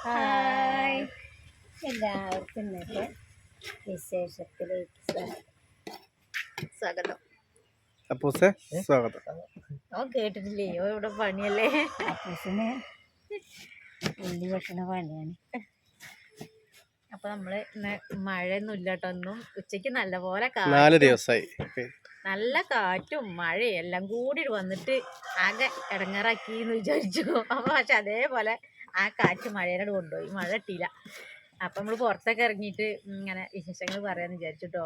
Hi എല്ലാവർക്കും ഇന്നത്തെ വിശേഷത്തിലേക്ക് സ്വാഗതം. അപ്പൂസേ സ്വാഗതം. കേട്ടിട്ടില്ലയോ? ഇവിടെ പണിയല്ലേ. അപ്പൂസിന് ഉള്ളി ഭക്ഷണ പണിയാണ്. അപ്പൊ നമ്മള് ഇന്ന് മഴയൊന്നും ഇല്ല കേട്ടോ. ഒന്നും ഉച്ചക്ക് നല്ലപോലെ 4 ദിവസമായി നല്ല കാറ്റും മഴയും എല്ലാം കൂടി വന്നിട്ട് ആകെ ഇടങ്ങാറാക്കിന്ന് വിചാരിച്ചു. അപ്പൊ പക്ഷെ അതേപോലെ ആ കാറ്റ് മഴയോട് കൊണ്ടുപോയി. മഴ ഇട്ടില്ല. അപ്പം നമ്മൾ പുറത്തൊക്കെ ഇറങ്ങിയിട്ട് ഇങ്ങനെ വിശേഷങ്ങൾ പറയാമെന്ന് വിചാരിച്ചിട്ടോ.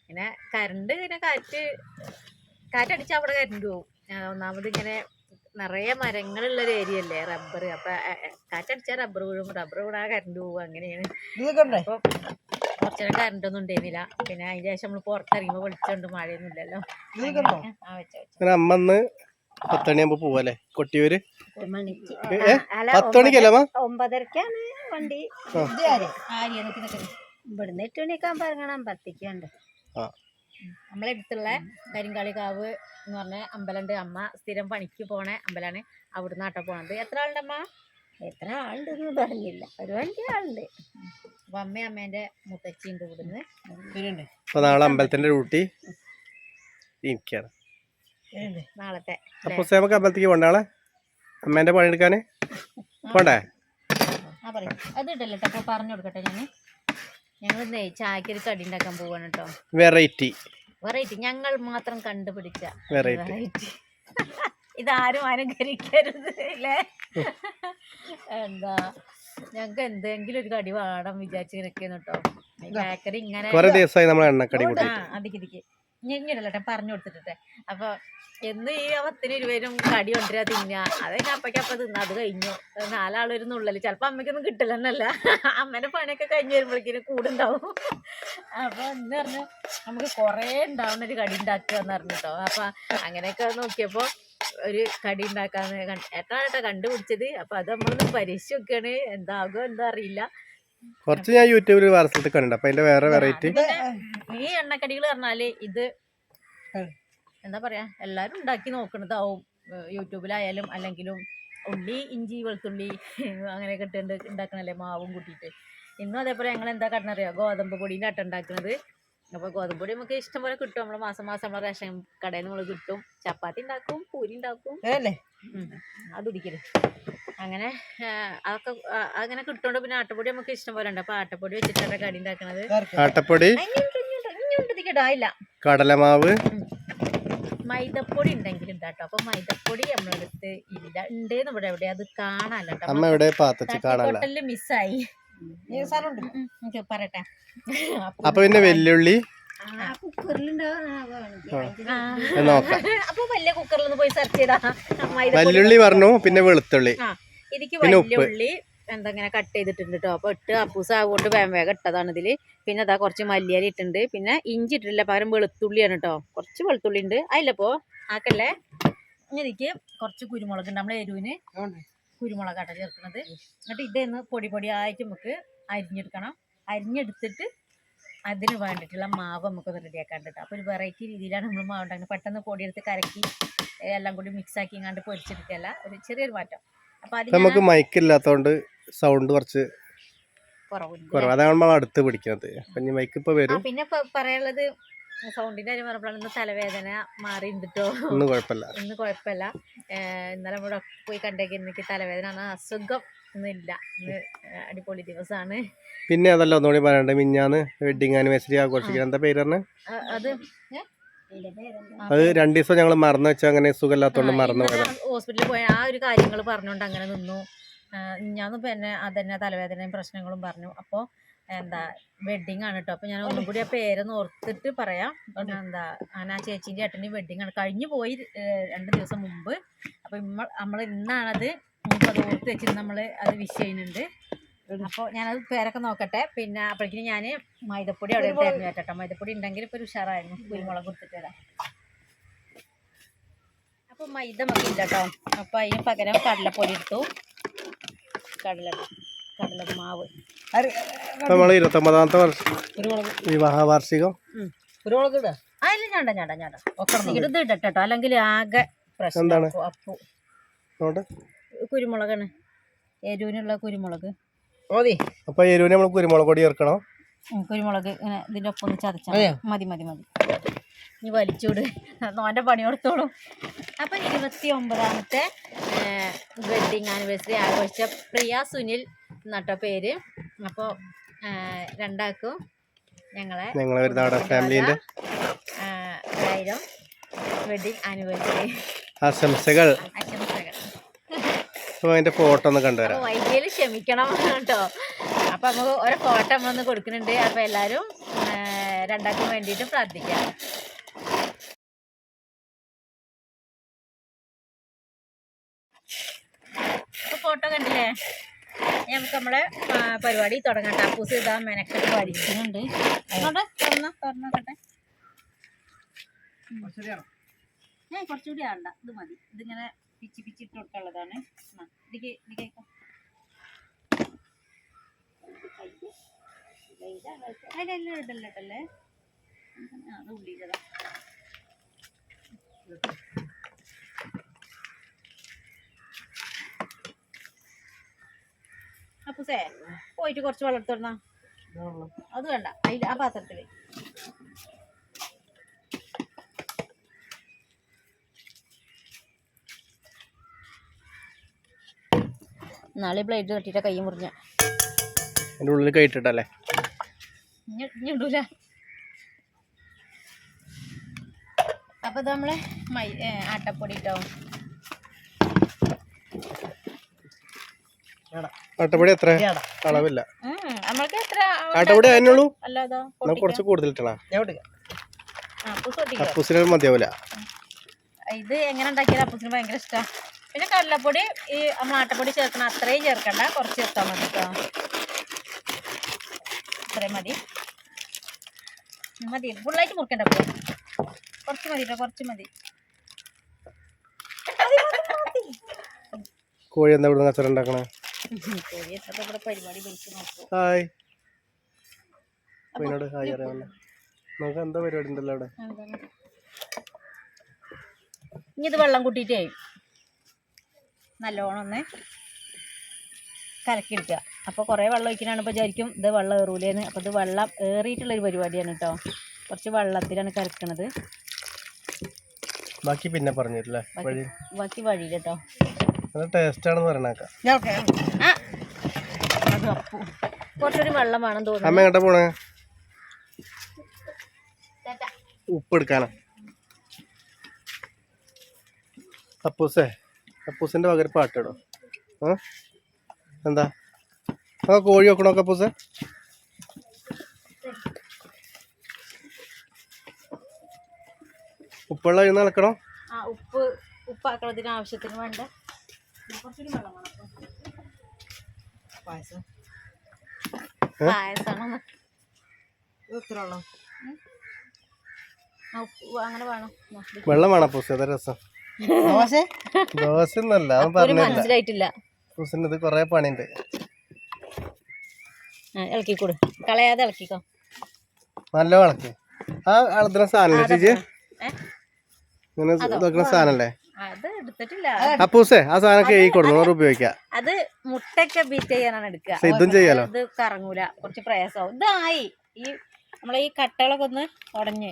ഇങ്ങനെ കറണ്ട് ഇങ്ങനെ കാറ്റടിച്ചാൽ അവിടെ കറണ്ട് പോവും. ഒന്നാമത് ഇങ്ങനെ നിറയെ മരങ്ങളുള്ളൊരു ഏരിയ അല്ലേ, റബ്ബർ. അപ്പം കാറ്റടിച്ചാൽ റബ്ബർ വീഴും, റബ്ബർ വീണാൽ കറണ്ട് പോവും. അങ്ങനെയാണ്. അപ്പോൾ കുറച്ചു നേരം കറണ്ട് ഒന്നും ഉണ്ടായിരുന്നില്ല. പിന്നെ അതിന് ശേഷം നമ്മൾ പുറത്തിറങ്ങുമ്പോൾ വിളിച്ചോണ്ട് മഴയൊന്നും ഇല്ലല്ലോ. അമ്മന്ന് 10 മണിയാകുമ്പോ പോവല്ലേ കൊട്ടിയൂര്? 10 മണിക്ക് 10 മണിക്കല്ലേ 9:30ക്കാണ് വണ്ടി. ഇവിടുന്ന് 8 മണിയൊക്കെ ആകുമ്പോൾ ഇറങ്ങണം. 10ക്ക് ഉണ്ട്. നമ്മളെ അടുത്തുള്ള കരിങ്കാളി കാവ് എന്ന് പറഞ്ഞ അമ്പലമുണ്ട്. അമ്മ സ്ഥിരം പണിക്ക് പോണ അമ്പലമാണ്. അവിടുന്ന് ആട്ടോ പോണത്. എത്ര ആളുണ്ടമ്മ? എത്ര ആളുണ്ടെന്ന് പറഞ്ഞില്ല, ഒരു 5 ആളുണ്ട്. അപ്പൊ അമ്മേന്റെ മുത്തച്ഛി ഉണ്ട് ഇവിടുന്ന്. നാളെ അമ്പലത്തിന്റെ ഡ്യൂട്ടി എനിക്കാണ്. നാളത്തെ അമ്പലത്തേക്ക് പോണ്ടാളെ അമ്മേന്റെ പണിയെടുക്കാന് പോണ്ടേ? അത് ഇട്ടല്ലോ അപ്പൊ പറഞ്ഞു കൊടുക്കട്ടെ. ഞങ്ങൾ ചായക്കൊരു കടി ഉണ്ടാക്കാൻ പോവാണ് കേട്ടോ. വെറൈറ്റി ഞങ്ങൾ മാത്രം കണ്ടുപിടിച്ച വെറൈറ്റി. ഇതാരും അനുകരിക്കരുത് അല്ലേ. എന്താ, ഞങ്ങക്ക് എന്തെങ്കിലും ഒരു കടി വേണം വിചാരിച്ച് നിൽക്കുന്നു കേട്ടോ. ബേക്കറി ഇങ്ങനെ അതിക്ക് ഇങ്ങനല്ലോ പറഞ്ഞു കൊടുത്തിട്ടെ. അപ്പൊ എന്ന് ഈ 10 രൂപയും കടി കൊണ്ടുവരാ തിന്നുക. അതൊക്കെ അപ്പയ്ക്കപ്പം തിന്നാ. അത് കഴിഞ്ഞു. 4 ആളൊരു നുള്ളല്. ചിലപ്പോൾ അമ്മയ്ക്കൊന്നും കിട്ടില്ലെന്നല്ല, അമ്മേന്റെ പണിയൊക്കെ കഴിഞ്ഞ് വരുമ്പോഴേക്കും കൂടുണ്ടാവും. അപ്പൊ എന്ന് പറഞ്ഞു നമുക്ക് കുറേ ഉണ്ടാവുന്നൊരു കടി ഉണ്ടാക്കുക എന്ന് പറഞ്ഞിട്ടോ. അപ്പൊ അങ്ങനെയൊക്കെ നോക്കിയപ്പോ ഒരു കടി ഉണ്ടാക്കാന്ന് എട്ടാട്ടോ കണ്ടുപിടിച്ചത്. അപ്പൊ അത് നമ്മളൊന്ന് പരീക്ഷിച്ച് നോക്കുകയാണ്. എന്താകുമോ എന്താ അറിയില്ല. കുറച്ച് ഞാൻ യൂട്യൂബിൽ വാർത്തയിൽ കണ്ടു. അപ്പൊ അതിന്റെ വേറെ വെറൈറ്റി ഈ എണ്ണക്കടികൾ പറഞ്ഞാല് ഇത് എന്താ പറയാ, എല്ലാരും ഉണ്ടാക്കി നോക്കണതാവും. യൂട്യൂബിലായാലും അല്ലെങ്കിലും ഉള്ളി, ഇഞ്ചി, വെളുത്തുള്ളി അങ്ങനെയൊക്കെ ഇട്ടുണ്ട് ഉണ്ടാക്കണല്ലേ, മാവും കൂട്ടിയിട്ട്. ഇന്നും അതേപോലെ ഞങ്ങൾ എന്താ കടന്നറിയാം, ഗോതമ്പ് പൊടിയിൻ്റെ അട്ട ഉണ്ടാക്കുന്നത്. അപ്പോൾ ഗോതമ്പ് പൊടി നമുക്ക് ഇഷ്ടം പോലെ കിട്ടും. നമ്മൾ മാസം നമ്മളെ റേഷൻ കടയിൽ നിന്ന് നമ്മൾ കിട്ടും. ചപ്പാത്തി ഉണ്ടാക്കും, പൂരി ഉണ്ടാക്കും, അത് ഇടിക്കല്. അങ്ങനെ അതൊക്കെ അങ്ങനെ കിട്ടുകൊണ്ട് പിന്നെ ആട്ടപ്പൊടി നമുക്ക് ഇഷ്ടം പോലെ ഉണ്ട്. അപ്പോൾ ആട്ടപ്പൊടി വെച്ചിട്ടാണ് കടി ഉണ്ടാക്കുന്നത്. ആട്ടപ്പൊടി, ഇടായില്ല, കടലമാവ്, മൈദപ്പൊടി ഉണ്ടെങ്കിൽ ഉണ്ടാട്ടോ. അപ്പൊ മൈദപ്പൊടി നമ്മളെടുത്ത് ഇല്ല, ഉണ്ടെന്ന് ഇവിടെ എവിടെ അത് കാണാല്ലോ. ഹോട്ടലില് മിസ്സായി പറയട്ടെ. അപ്പൊ പിന്നെ വെല്ലുള്ളി അപ്പൊ വലിയ കുക്കറിലൊന്ന് പോയി സെർച്ച് ചെയ്താ വെല്ലുള്ളി പറഞ്ഞു. പിന്നെ വെളുത്തുള്ളി, ഇതിക്ക് വെല്ലുള്ളി എന്തെങ്ങനെ കട്ട് ചെയ്തിട്ടുണ്ട് കേട്ടോ. അപ്പോൾ അപ്പൂസ് ആകൊണ്ട് വേഗം ഇട്ടതാണ് ഇതിൽ. പിന്നെ അതാ കുറച്ച് മല്ലിയരി ഇട്ടുണ്ട്. പിന്നെ ഇഞ്ചി ഇട്ടിട്ടില്ല, പകരം വെളുത്തുള്ളിയാണ് കേട്ടോ. കുറച്ച് വെളുത്തുള്ളി ഉണ്ട് അതിലപ്പോ ആക്കല്ലേ. ഇതിക്ക് കുറച്ച് കുരുമുളക് ഉണ്ട്. നമ്മളെ എരിവിന് കുരുമുളകാട്ടോ ചേർക്കുന്നത്. എന്നിട്ട് ഇതൊന്ന് പൊടിയായിട്ട് നമുക്ക് അരിഞ്ഞെടുക്കണം. അരിഞ്ഞെടുത്തിട്ട് അതിന് വേണ്ടിയിട്ടുള്ള മാവ് നമുക്കൊന്ന് റെഡിയാക്കാൻ കേട്ടോ. അപ്പോൾ ഒരു വെറൈറ്റി രീതിയിലാണ് നമ്മൾ മാവ് ഉണ്ടാക്കുന്നത്. പെട്ടെന്ന് പൊടിയെടുത്ത് കരക്കി എല്ലാം കൂടി മിക്സ് ആക്കി ഇങ്ങാണ്ട് പൊരിച്ചെടുക്കല്ല, ഒരു ചെറിയൊരു മാറ്റം. നമുക്ക് മൈക്ക് ഇല്ലാത്തോണ്ട് സൗണ്ട് കുറച്ച് കുറവ്, അതാണ് നമ്മൾ അടുത്ത് പിടിക്കുന്നത്. മൈക്ക് ഇപ്പൊ വരും. പിന്നെ പറയാനുള്ളത് സൗണ്ടിന്റെ കാര്യം പറഞ്ഞപ്പോഴാണ് ഇന്ന് തലവേദന മാറി ഉണ്ടിട്ടോ. ഇന്ന് കുഴപ്പമില്ല. ഇന്നലെ ഇവിടെ പോയി കണ്ടേക്ക് എനിക്ക് തലവേദന അസുഖം ഒന്നുമില്ല. ഇന്ന് അടിപൊളി ദിവസമാണ്. പിന്നെ അതല്ല ഒന്നുകൂടി പറയണ്ടേ, മിഞ്ഞാന്ന് വെഡിങ് ആനിവേഴ്സറി ആഘോഷിക്കാൻ എന്താ പേര് പറഞ്ഞ അത് 2 ദിവസം ഞങ്ങൾ മറന്നു വെച്ചാൽ, അങ്ങനെ സുഖമില്ലാത്തോണ്ട് മറന്നു പോയത്. ഹോസ്പിറ്റലിൽ പോയ ആ ഒരു കാര്യങ്ങൾ പറഞ്ഞുകൊണ്ട് അങ്ങനെ നിന്നു. ഞാൻ പിന്നെ അതന്നെ തലവേദനയും പ്രശ്നങ്ങളും പറഞ്ഞു. അപ്പോൾ എന്താ വെഡിങ് ആണ് കേട്ടോ. അപ്പോൾ ഞാൻ ഒന്നും കൂടി ആ പേരൊന്ന് ഓർത്തിട്ട് പറയാം. എന്താ അങ്ങനെ ആ ചേച്ചീൻ്റെ ഏട്ടൻ്റെ വെഡിങ് ആണ്, കഴിഞ്ഞു പോയി 2 ദിവസം മുമ്പ്. അപ്പോൾ നമ്മൾ ഇന്നാണത് അത് ഓർത്ത് വെച്ചിട്ട് നമ്മൾ അത് വിഷ് ചെയ്യുന്നുണ്ട്. അപ്പോൾ ഞാനത് പേരൊക്കെ നോക്കട്ടെ. പിന്നെ അപ്പോഴേക്കും ഞാൻ മൈദപ്പൊടി അവിടെ തരുന്നു കേട്ടോ. മൈദപ്പൊടി ഉണ്ടെങ്കിൽ ഇപ്പോൾ ഒരു ഉഷാറായിരുന്നു. കുരുമുളക് കൊടുത്തിട്ട് തരാം. അപ്പോൾ മൈദ മതി കേട്ടോ. അപ്പോൾ അതിന് പകരം കടലപ്പൊടി എടുത്തു. കടലമാവ്. നമ്മൾ 29ാമത്തെ വിവാഹ വാർഷികം ഇത് ഇടട്ടോ, അല്ലെങ്കിൽ ആകെ പ്രശ്നം. അപ്പു കുരുമുളകാണ്, എരിവിനുള്ള കുരുമുളക്. മതി. അപ്പൊ എരിവിന് നമ്മൾ കുരുമുളക് പൊടി ചേർക്കണം. കുരുമുളക് ഇങ്ങനെ ഇതിൻ്റെ ഒപ്പം ഒന്ന് ചതച്ചാൽ മതി. ഇനി വലിച്ചൂട് നോൻ്റെ പണി കൊടുത്തോളും. അപ്പം 29ാമത്തെ വെഡ്ഡിങ് ആനിവേഴ്സറി ആഘോഷിച്ച പ്രിയ സുനിൽ എന്നട്ടോ പേര്. അപ്പോൾ രണ്ടാൾക്കും ഞങ്ങളെ ഫാമിലിന്റെ 1000 വെഡ്ഡിങ് ആനിവേഴ്സറി ആശംസകൾ. അതിന്റെ ഫോട്ടോ ഒന്ന് കണ്ടുവരാം. വൈകിയിൽ ക്ഷമിക്കണം കേട്ടോ. അപ്പൊ നമുക്ക് ഓരോ ഫോട്ടോ നമ്മളൊന്ന് കൊടുക്കുന്നുണ്ട്. അപ്പൊ എല്ലാരും രണ്ടാൾക്കും വേണ്ടിയിട്ട് പ്രാർത്ഥിക്കാം. അപ്പൊ ഫോട്ടോ കണ്ടില്ലേ? നമുക്ക് നമ്മളെ പരിപാടി തുടങ്ങാം. അപ്പൂസ് ഇതാ മെനക്കെട്ട് പഠിക്കുന്നുണ്ട്. തുറന്നോട്ടെ. കുറച്ചുകൂടി ആണ്ട, ഇത് മതി. ഇതിങ്ങനെ പിച്ചിട്ട് കൊടുക്കാനുള്ളതാണ്. ഇടല്ലേ അത് ഉള്ളിലതാ. അപ്പൂസേ പോയിട്ട് കുറച്ച് വെള്ളം എടുത്തോണ്ടാ. അത് വേണ്ട, അതിൽ ആ പാത്രത്തില്. നാളെ ബ്ലേഡ് തട്ടിട്ട കൈ മുറിഞ്ഞ അതിന്റെ ഉള്ളിൽ കൈയിട്ടിട്ടല്ലേ ഇടൂല. അപ്പൊ ഇത് നമ്മളെ ആട്ടപ്പൊടി ഇട്ടോ. ആട്ടപ്പൊടി എത്ര അളവില്ല. നമ്മൾക്ക് എത്ര ആട്ടപ്പൊടി അതിനുള്ളൂ. അല്ലാതെ കുറച്ച് കൂടുതൽ ഇട്ടണ അപ്പൂസിന് മതിയാവൂല. ഇത് എങ്ങനെ ഉണ്ടാക്കിയാലും അപ്പൂസിന് ഭയങ്കര ഇഷ്ടമാണ്. പിന്നെ കടലപ്പൊടി ഈ നമ്മൾ ആട്ടപ്പൊടി ചേർക്കണം. അത്രയും ചേർക്കണ്ട, കുറച്ച് ചേർത്താൽ മതി കേട്ടോ. അത്രയും മതി. ഫുള്ളായിട്ട് മുറിക്കണ്ട. കുറച്ച് മതി കേട്ടോ, കുറച്ച് മതി. കോഴി എന്താ ഇവിടെ കച്ചറ ഉണ്ടാക്കണേ? കോഴി എത്ര ഇവിടെ പരിപാടി വിളിച്ച് നോക്കും. ഹായ് കോഴിനോട് ഹായ് അറിയാമല്ലോ. നമുക്ക് എന്താ പരിപാടി ഉണ്ടല്ലോ അവിടെ. ഇനി ഇത് വെള്ളം കൂട്ടിയിട്ടേ നല്ലോണം ഒന്ന് കലക്കിയെടുക്കുക. അപ്പോൾ കുറേ വെള്ളം ഒഴിക്കാനാണ് ഇപ്പോൾ വിചാരിക്കും ഇത് വെള്ളം ഏറൂലേന്ന്. അപ്പോൾ ഇത് വെള്ളം ഏറിയിട്ടുള്ളൊരു പരിപാടിയാണ് കേട്ടോ. കുറച്ച് വെള്ളത്തിലാണ് കലക്കണത്. ബാക്കി പിന്നെ പറഞ്ഞിട്ടില്ലേ? ബാക്കി വഴിയിൽ കേട്ടോ. ടേസ്റ്റ് ആണെന്ന് പറഞ്ഞേക്കാം. കുറച്ചൊരു വെള്ളം വേണം തോന്നുന്നു. അമ്മ എങ്ങോട്ടാ പോണേ? ഉപ്പ് എടുക്കാനാ. അപ്പൂസിന്റെ പകരം പാട്ടിടോ. എന്താ കോഴി വെക്കണോ അപ്പൂസെ? ഉപ്പുള്ള കഴിയുന്ന നടക്കണോ? ഉപ്പാക്കളത്തിന് ആവശ്യത്തിന് വേണ്ട കുറച്ചൊരു വെള്ളം വേണം. പായസമാണോ? അങ്ങനെ വേണം. വെള്ളം വേണം അപ്പൂസെ, അതാ രസം. ദോശ ഒന്നല്ല, അവൻ മനസ്സിലായിട്ടില്ല. അപ്പൂസിന് ഇത് കൊറേ പണിയുണ്ട്. ഇളക്കിക്കൂട്, കളയാതെ ഇളക്കിക്കോ. നല്ല വിളക്ക്. ആ അളത്തിന് സാധനല്ലേ ചേച്ചി? ഇങ്ങനെ ഇതാക്കുന്ന സാധനല്ലേ? അപ്പൂസേ ആ സാധനം കഴുകി കൊടുക്കണം, ഉപയോഗിക്കാം. അത് മുട്ടയൊക്കെ ബീറ്റ് ചെയ്യാനാണ് എടുക്കുക. ഇതും ചെയ്യാലോ. ഇത് കറങ്ങൂല, കുറച്ച് പ്രയാസമാവും. ഇതായി ഈ നമ്മളെ ഈ കട്ടകളൊക്കെ ഒന്ന് ഉടഞ്ഞ്.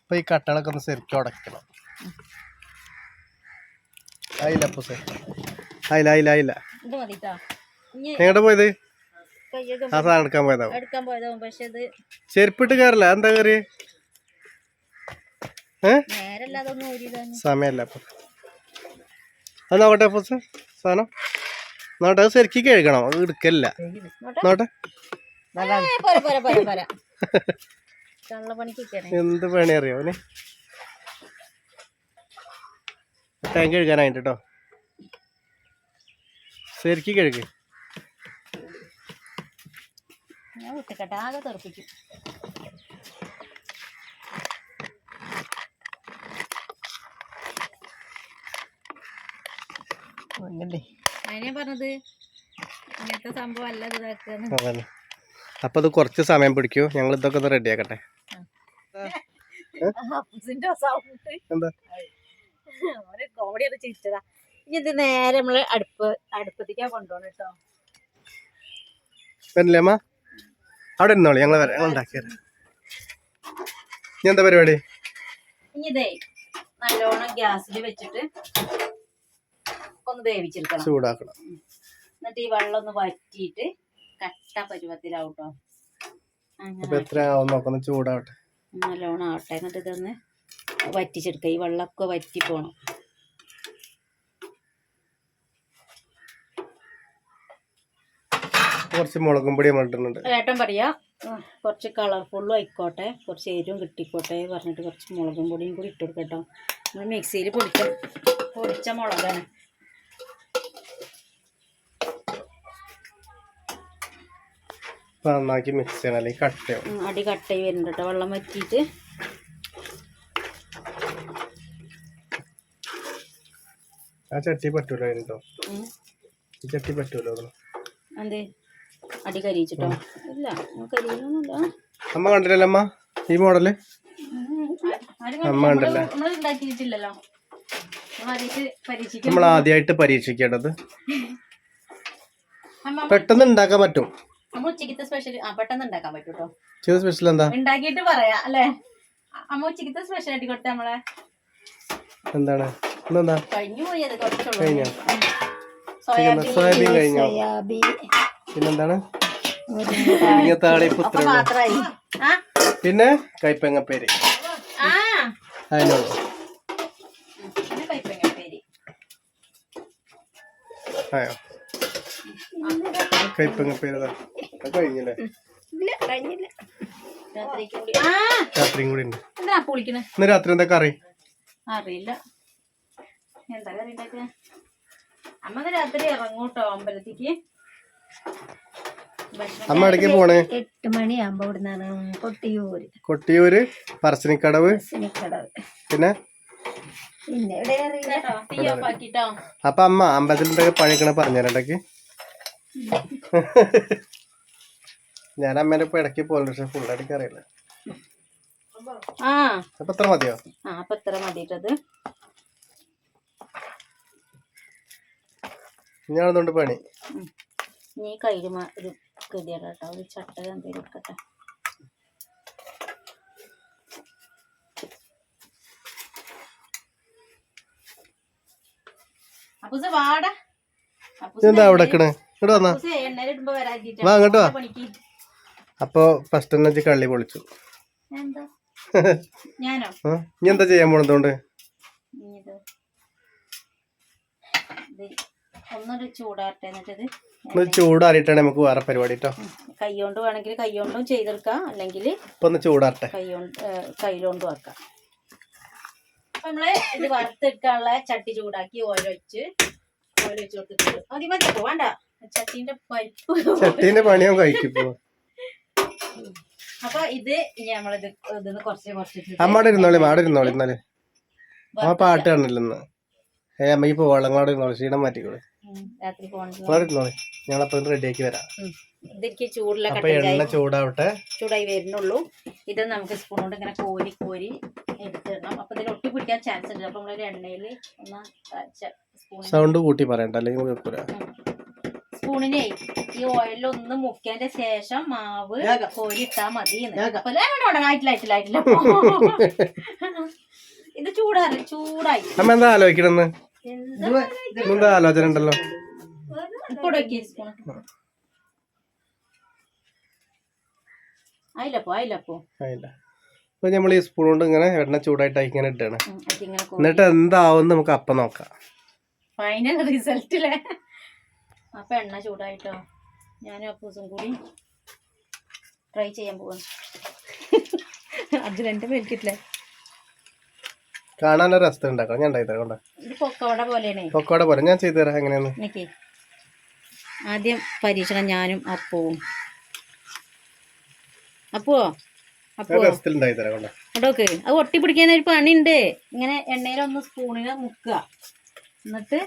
ഇപ്പൊ ഈ കട്ടകളൊക്കെ ഒന്ന് ശരിക്കും ഉടക്കണം. ആയില്ല അപ്പൂസേ, ആയില്ല. ഇത് മതിട്ടോ. എങ്ങോട്ടാ പോയത്? ആ സാധനം എടുക്കാൻ പോയതാവും. പക്ഷെ ഇത് ചെരുപ്പിട്ട് കയറില്ല. എന്താ കയറിയേ? സമയല്ല അപ്പൊ അത് നോക്കട്ടെ അപ്പൂസ് സാധനം നോട്ടെ. അത് ശരിക്കും കഴുകണം, അത് എടുക്കല്ല. നോട്ടെ എന്ത് പണി അറിയോ അവന്? ടാങ്ക് കഴുകാനായിട്ട് കേട്ടോ. ശരിക്കും കഴുകി. ആകെ തെറിപ്പിക്കും. അതിനെ പറഞ്ഞത് ഇങ്ങനത്തെ സംഭവം അല്ല ഇതാക്കാന്ന്. അപ്പൊ അത് കുറച്ച് സമയം പിടിക്കൂ. ഞങ്ങൾ ഇതൊക്കെ ഒന്ന് റെഡി ആക്കട്ടെ. കോമഡി ഒന്ന് ചിരിച്ചതാ. ഇത് നേരെ നമ്മള് അടുപ്പത്തേക്കാ കൊണ്ടുപോകണം കേട്ടോ. വരില്ലേ അമ്മ? അവിടെ ഇരുന്നോളി, ഞങ്ങൾ വരാം, ഞങ്ങൾ ഉണ്ടാക്കിയത്. ഇനി എന്താ പരിപാടി? ഇനി ഇതേ നല്ലോണം ഗ്യാസിൽ വെച്ചിട്ട് ഒന്ന് വേവിച്ചെടുക്കണം, ചൂടാക്കണം. എന്നിട്ട് ഈ വെള്ളം ഒന്ന് വറ്റിയിട്ട് കട്ട പരുവത്തിലാവട്ടോ. അപ്പൊ എത്ര ആവും നോക്കണം, ചൂടാവട്ടെ, നല്ലോണം ആവട്ടെ. എന്നിട്ട് ഇതൊന്ന് വറ്റിച്ചെടുക്കുക, ഈ വെള്ളമൊക്കെ വറ്റി പോണം. കുറച്ച് മുളകും പൊടി ഇടുന്നുണ്ട്. ഏട്ടൻ പറയാ കുറച്ച് കളർഫുള്ളും ആയിക്കോട്ടെ, കുറച്ച് എരിവും കിട്ടിക്കോട്ടെ പറഞ്ഞിട്ട് കുറച്ച് മുളകും പൊടിയും കൂടി ഇട്ട് കൊടുക്കട്ടോ. നമ്മൾ മിക്സിയിൽ പൊടിച്ച മുളകാണ്. നന്നാക്കി മിക്സ് ചെയ്യണം, അല്ലെങ്കിൽ കട്ടയാവും. അടി കട്ടയായി വരുന്നുണ്ട് കേട്ടോ വെള്ളം വറ്റിയിട്ട്. ആ ചട്ടി പറ്റൂലോ കേട്ടോ, ഈ ചട്ടി പറ്റൂലോ. എന്തേ അടി കരിയിച്ചിട്ടോ? ഇല്ല കരിയൊന്നുമില്ല. അമ്മ കണ്ടില്ലല്ലോ അമ്മ ഈ മോഡല്? അമ്മ കണ്ടല്ലേ, നമ്മൾ ഉണ്ടാക്കിയിട്ടില്ലല്ലോ, നമ്മൾ ആദ്യമായിട്ട് പരീക്ഷിക്കേണ്ടത്. പെട്ടെന്ന് ഉണ്ടാക്കാൻ പറ്റും. നമ്മൾ ഉച്ചക്കത്തെ സ്പെഷ്യൽ പെട്ടെന്ന് ഉണ്ടാക്കാൻ പറ്റും കേട്ടോ. ഉച്ചക്കത്തെ സ്പെഷ്യൽ എന്താ ഉണ്ടാക്കിയിട്ട് പറയാ അല്ലേ അമ്മ? ഉച്ചക്കത്തെ സ്പെഷ്യൽ ആയിട്ട് കൊടുത്ത നമ്മളെ എന്താണ്? ഇന്നെന്താ കഴിഞ്ഞു പോയത്? കുറച്ചുള്ളൂ. കഴിഞ്ഞോ? സോയാബീൻ കഴിഞ്ഞോ? പിന്നെന്താണ്? മാത്രമായി. പിന്നെ കൈപ്പങ്ങപ്പേര്. അതിനുള്ളൂ. കൈപ്പങ്ങപ്പേര് ആയോ? കൈപ്പങ്ങപ്പേര് കഴിഞ്ഞില്ലേ? രാത്രിയും കൂടി ഉണ്ട്. ഇന്ന് രാത്രി എന്താ കറി? അറിയില്ല എന്താ കറി ഉണ്ടാക്കുക. അമ്മ രാത്രി ഇറങ്ങൂട്ടോ അമ്പലത്തേക്ക്. അമ്മ ഇടയ്ക്ക് പോണേ? 8 മണിയാകുമ്പോ ഇവിടുന്നാണ് കൊട്ടിയൂര് പറശ്ശിനിക്കടവ്. പിന്നെ അപ്പൊ അമ്മ അമ്പലത്തിൻ്റെ പണിക്കണ പറഞ്ഞിടക്ക്. ഞാൻ അമ്മേനെ ഇപ്പൊ ഇടയ്ക്ക് പോലെ, പക്ഷെ ഫുൾ അടിക്ക് അറിയില്ല. അപ്പൊ എത്ര മതിയോ? അപ്പൊ എത്ര മതിട്ടത്? ഞാനതുകൊണ്ട് പണി നീ കയ്യില് ഒരു ഗതിയാട്ടോ, ഒരു ചട്ട എന്തേലും എടുക്കട്ടെ. അപ്പൂസ് വാടാ. എന്താ അവിടെ ഇങ്ങോട്ട് വന്നാ? എണ്ണയിലിടുമ്പോ വാ അങ്ങോട്ട് വാ. അപ്പൊ ഫസ്റ്റ് തന്നെ കള്ളി പൊളിച്ചു. ഞാനോ? ഇനി എന്താ ചെയ്യാൻ പോണതുകൊണ്ട്? ഒന്നൊരു ചൂടാറട്ടെ. എന്നിട്ടത് ചൂടാറിയിട്ടാണ് നമുക്ക് വേറെ പരിപാടി കേട്ടോ. കൈകൊണ്ട് വേണമെങ്കിൽ കൈകൊണ്ടും ചെയ്തെടുക്കാം, അല്ലെങ്കിൽ ഇപ്പൊ ഒന്ന് ചൂടാറട്ടെ, കൈകൊണ്ടും ആക്കാം. അപ്പൊ നമ്മള് ഇത് വറുത്തെടുക്കാനുള്ള ചട്ടി ചൂടാക്കി ഓയിൽ വെച്ച് കൊടുത്തിട്ട് മതി മതി വേണ്ട. ചട്ടീന്റെ പണിയോ കഴിക്കിപ്പോ. അപ്പൊ ഇത് നമ്മളിത് ഇതൊന്ന് കുറച്ച് അമ്മടെ ഇരുന്നോളി, മാടെ ഇരുന്നോളി. എന്നാല് അമ്മ പാട്ട് കാണില്ലെന്ന്. അമ്മയ്ക്ക് പോവാളങ്ങോടെ ഇരുന്നോളി, ക്ഷീണം മാറ്റിക്കോളി. രാത്രി ഇരുന്നോളി, ഞങ്ങളപ്പോ റെഡിയാക്കി വരാം. ഇതിലേക്ക് ചൂടുള്ള എണ്ണ ചൂടാവട്ടെ. ചൂടായി വരുന്നുള്ളൂ. ഇത് നമുക്ക് സ്പൂൺ കൊണ്ട് ഇങ്ങനെ കോരി എടുത്തിടണം. അപ്പൊ ഇതിൽ ഒട്ടി പിടിക്കാൻ ചാൻസ് ഉണ്ട്. അപ്പൊ നമ്മളൊരു എണ്ണയില് സൗണ്ട് കൂട്ടി പറയണ്ട, അല്ലെങ്കിൽ സ്പൂണിനെ ഈ ഓയിലിൽ ഒന്ന് മുക്കിയതിന്റെ ശേഷം മാവ് കോരി ഇട്ടാ മതി. ആയിട്ടില്ല ഇത് ചൂടായി. അമ്മ എന്താ ആലോചിക്കണെന്ന്? എന്താ ആലോചന ഉണ്ടല്ലോ? അപ്പൊ നമ്മൾ ഈ സ്പൂൺ കൊണ്ട് ഇങ്ങനെ എണ്ണ ചൂടായിട്ട് ഇങ്ങനെ ഇട്ടാണ്. എന്നിട്ട് എന്താവും നമുക്ക് അപ്പം നോക്കാം. ഫൈനൽ റിസൾട്ടിലെ അപ്പൊ എണ്ണ ചൂടായിട്ടോ. ഞാനും അപ്പൂസും കൂടി ട്രൈ ചെയ്യാൻ പോവാണ്. അതിലെന്റെ മേൽക്കിട്ടില്ലേ കാണാൻ രസം ഉണ്ടാക്കാം. ഞാൻ ഉണ്ടാക്കി തരാം. പൊക്കോട പോലെയാണ്. പൊക്കോട പോലെ ഞാൻ ചെയ്തു തരാം. എങ്ങനെയാന്ന് ആദ്യം പരീക്ഷണം ഞാനും അപ്പവും. അപ്പോ അടോക്ക് അത് ഒട്ടി പിടിക്കാൻ ഒരു പണിയുണ്ട്. ഇങ്ങനെ എണ്ണയിലൊന്ന് സ്പൂണിന് മുക്കുക, എന്നിട്ട്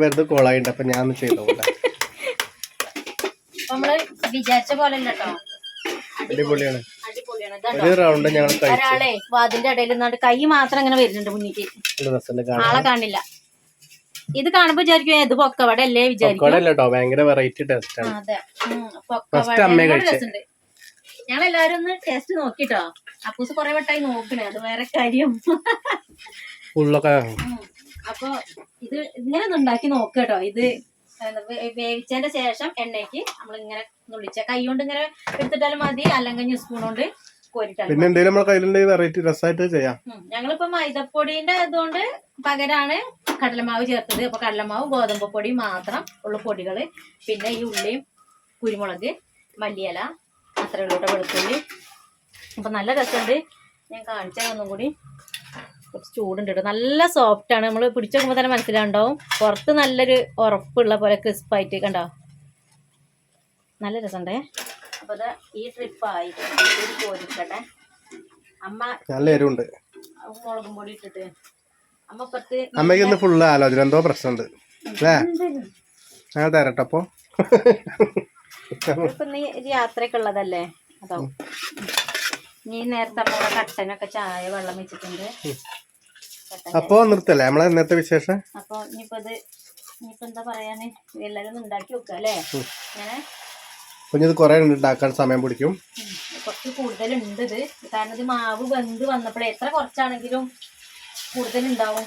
വെറുതെ കോളായിണ്ട്. അപ്പൊ ഞാൻ ചെയ്തോ. നമ്മള് വിചാരിച്ച പോലെ അല്ല കേട്ടോ. അടിപൊളിയാണ്. ചെയ്യണത്. ഒരു റൗണ്ട് ഞങ്ങൾ കഴിച്ചു. ഒരാളെ വാതിന്റെ ഇടയിൽ നിന്നാണ്ട് കൈ മാത്രം ഇങ്ങനെ വരുന്നുണ്ട് മുന്നിക്ക്, ആളെ കാണില്ല. ഇത് കാണുമ്പോ വിചാരിക്കും ഇത് പൊക്കവട അല്ലേ വിചാരിക്കും. ഭയങ്കര വെറൈറ്റി ടേസ്റ്റ് ആണ്. അതെ, പൊക്കവട രസമുണ്ട്. ഞങ്ങളെല്ലാരും ഒന്ന് ടേസ്റ്റ് നോക്കിട്ടോ. അപ്പൂസ് കൊറേ വട്ടായി നോക്കണേ, അത് വേറെ കാര്യം. അപ്പൊ ഇത് ഇങ്ങനെ ഒന്ന് ഉണ്ടാക്കി നോക്കട്ടോ. ഇത് വേവിച്ചതിന്റെ ശേഷം എണ്ണയ്ക്ക് നമ്മൾ ഇങ്ങനെ നുള്ളിച്ച കൈ കൊണ്ട് ഇങ്ങനെ എടുത്തിട്ടാലും മതി, അല്ലെങ്കിൽ സ്പൂൺ കൊണ്ട് കോരിട്ടാലും. ഞങ്ങളിപ്പോ മൈദപ്പൊടിന്റെ ഇതുകൊണ്ട് പകരാണ് കടലമാവ് ചേർത്തത്. അപ്പൊ കടലമാവ് ഗോതമ്പ് പൊടി മാത്രം ഉള്ള പൊടികള്, പിന്നെ ഈ ഉള്ളിയും കുരുമുളക് മല്ലിയില അത്രേ ഉള്ളൂ കേട്ടോ, വെളുത്തുള്ളി. അപ്പൊ നല്ല രസമുണ്ട്. ഞാൻ കാണിച്ചാൽ ഒന്നും കൂടി. കുറച്ച് ചൂടുണ്ട് കേട്ടോ, നല്ല സോഫ്റ്റ് ആണ്. നമ്മൾ പിടിച്ചു നോക്കുമ്പോൾ തന്നെ മനസ്സിലാണ്ടാവും. പുറത്ത് നല്ലൊരു ഉറപ്പുള്ള പോലെ ക്രിസ്പായിട്ട് കണ്ടോ, നല്ല രസമുണ്ടേ. അപ്പൊ ഈ ട്രിപ്പ് ആയിട്ട് പോരിക്കട്ടെ. അമ്മ നല്ല എരിവുണ്ട്, മുളകും പൊടി ഇട്ടിട്ട്. അമ്മ ഇപ്പത്ത് അമ്മയ്ക്ക് ഫുള്ള് ആലോചന എന്തോ പ്രശ്നമുണ്ട് അല്ലേ? ഞാൻ തരട്ടപ്പോ ഇപ്പൊ നീ യാത്രയൊക്കെ ഉള്ളതല്ലേ, അതാവും. നീ നേരത്തെ അമ്മ കട്ടനൊക്കെ ചായ വെള്ളം വെച്ചിട്ടുണ്ട്. അപ്പൊ നിർത്തല്ലേ നമ്മളെ ഇന്നത്തെ വിശേഷം. അപ്പൊ ഇനിയിപ്പോ എന്താ പറയാന്, എല്ലാരും ഉണ്ടാക്കി വെക്കുക അല്ലേ? ഇങ്ങനെ ഇത് കൊറേ ഉണ്ടാക്കാൻ സമയം പിടിക്കും, കുറച്ച് കൂടുതലുണ്ട് ഇത്. കാരണം ഇത് മാവ് വെന്ത് വന്നപ്പോഴേ എത്ര കുറച്ചാണെങ്കിലും കൂടുതലുണ്ടാവും.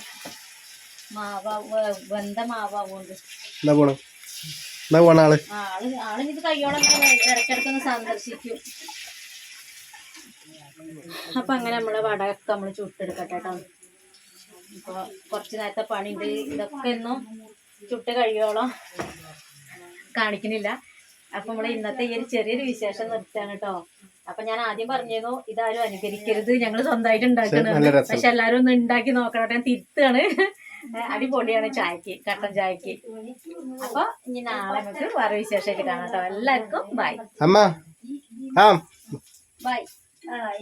വെന്ത മാവുകൊണ്ട് ആളിത് കയ്യോളം ഇടയ്ക്കിടക്കൊന്ന് സന്ദർശിക്കും. അപ്പൊ അങ്ങനെ നമ്മളെ വടയൊക്കെ നമ്മള് ചുട്ടെടുക്കട്ടെ കേട്ടോ. ഇപ്പൊ കുറച്ച് നേരത്തെ പണിയുണ്ട്. ഇതൊക്കെ ഒന്നും ചുട്ട് കഴിയോളം കാണിക്കുന്നില്ല. അപ്പൊ നമ്മള് ഇന്നത്തെ ഈ ഒരു ചെറിയൊരു വിശേഷം നിർത്തുകയാണ് കേട്ടോ. അപ്പൊ ഞാൻ ആദ്യം പറഞ്ഞിരുന്നു ഇതാരും അനുകരിക്കരുത്, ഞങ്ങള് സ്വന്തമായിട്ട് ഉണ്ടാക്കണത്. പക്ഷെ എല്ലാരും ഒന്ന് ഉണ്ടാക്കി നോക്കണം. ഞാൻ തിരുത്താണ്. അടിപൊളിയാണ് ചായക്ക്, കട്ടൻ ചായക്ക്. അപ്പൊ ഇനി നാളെ നമുക്ക് വേറെ വിശേഷമൊക്കെ കാണാം കേട്ടോ. എല്ലാവർക്കും ബൈ. ബൈ. ബൈ.